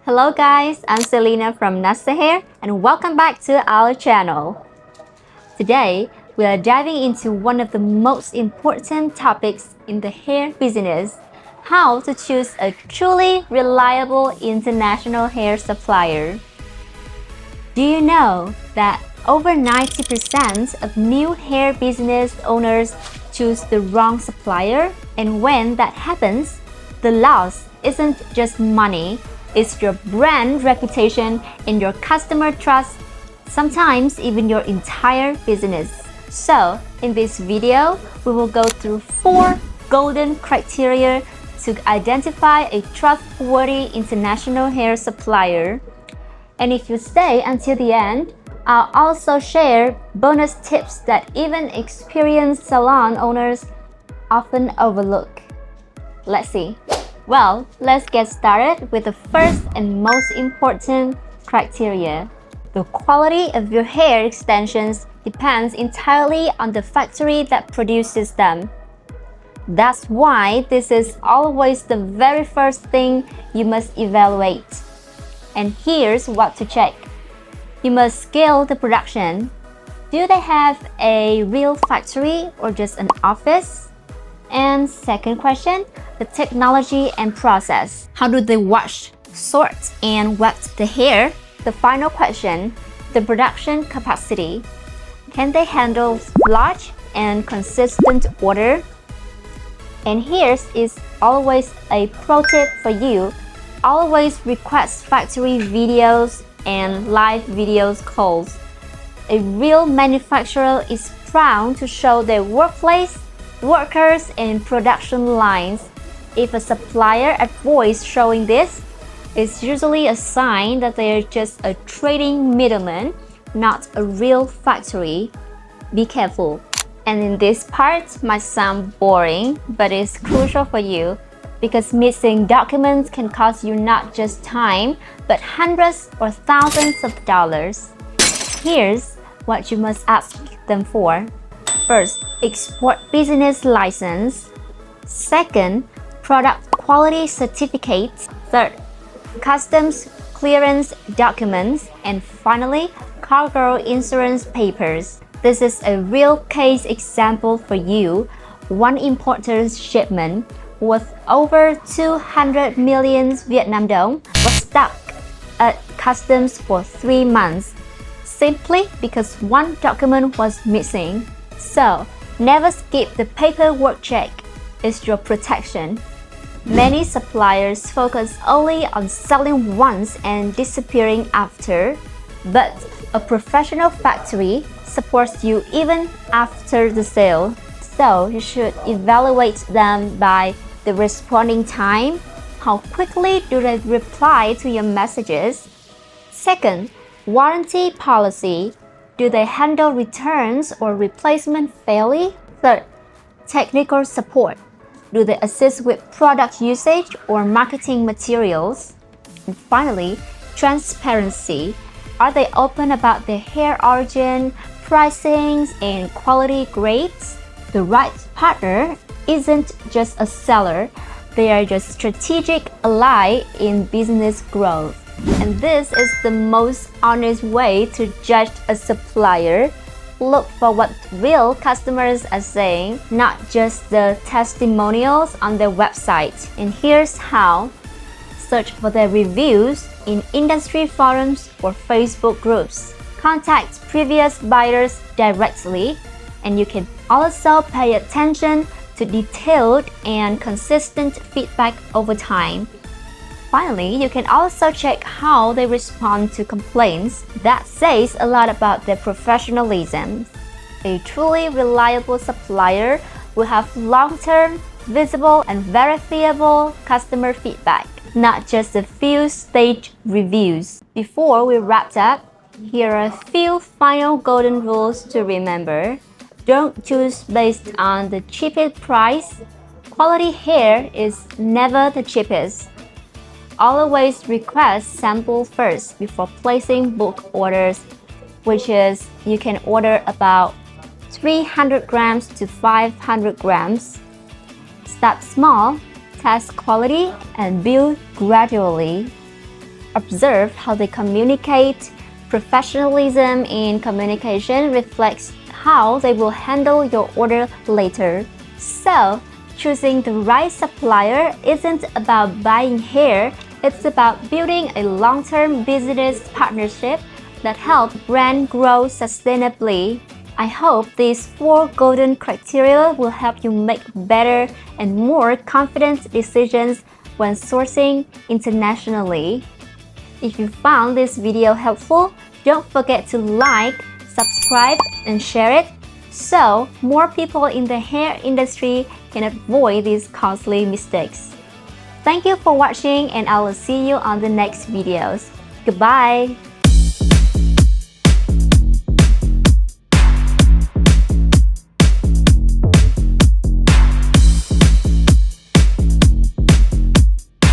Hello guys, I'm Selena from Nasahair and welcome back to our channel. Today, we are diving into one of the most important topics in the hair business, how to choose a truly reliable international hair supplier. Do you know that over 90% of new hair business owners choose the wrong supplier? And when that happens, the loss isn't just money, it's your brand reputation and your customer trust, sometimes even your entire business. So, in this video, we will go through 4 golden criteria to identify a trustworthy international hair supplier. And if you stay until the end, I'll also share bonus tips that even experienced salon owners often overlook. Let's see. Well, let's get started with the first and most important criteria. The quality of your hair extensions depends entirely on the factory that produces them. That's why this is always the very first thing you must evaluate. And here's what to check. You must scale the production. Do they have a real factory or just an office? And second question, the technology and process. How do they wash, sort, and wet the hair? The final question, the production capacity. Can they handle large and consistent order? And here's is always a pro tip for you. Always request factory videos and live videos calls. A real manufacturer is proud to show their workplace, workers, and production lines. If a supplier avoids showing this, it's usually a sign that they are just a trading middleman, not a real factory. Be careful. And in this part might sound boring, but it's crucial for you because missing documents can cost you not just time, but hundreds or thousands of dollars. Here's what you must ask them for. First, export business license. Second, product quality certificates. Third, customs clearance documents. And finally, cargo insurance papers. This is a real case example for you. One importer's shipment worth over 200 million Vietnam dong was stuck at customs for 3 months, simply because one document was missing. So, never skip the paperwork check. It's your protection. Many suppliers focus only on selling once and disappearing after, but a professional factory supports you even after the sale. So, you should evaluate them by the responding time. How quickly do they reply to your messages? Second, warranty policy. Do they handle returns or replacement fairly? Third, technical support. Do they assist with product usage or marketing materials? And finally, transparency. Are they open about their hair origin, pricings, and quality grades? The right partner isn't just a seller, they are your strategic ally in business growth. And this is the most honest way to judge a supplier. Look for what real customers are saying, not just the testimonials on their website. And here's how. Search for their reviews in industry forums or Facebook groups. Contact previous buyers directly, and you can also pay attention to detailed and consistent feedback over time. Finally, you can also check how they respond to complaints. That says a lot about their professionalism. A truly reliable supplier will have long-term, visible, and verifiable customer feedback, not just a few staged reviews. Before we wrap up, here are a few final golden rules to remember. Don't choose based on the cheapest price. Quality hair is never the cheapest. Always request sample first before placing bulk orders, which is you can order about 300 grams to 500 grams. Start small, test quality, and build gradually. Observe how they communicate. Professionalism in communication reflects how they will handle your order later. So, choosing the right supplier isn't about buying hair, it's about building a long-term business partnership that helps brand grow sustainably. I hope these 4 golden criteria will help you make better and more confident decisions when sourcing internationally. If you found this video helpful, don't forget to like, subscribe, and share it so more people in the hair industry can avoid these costly mistakes. Thank you for watching, and I will see you on the next videos. Goodbye!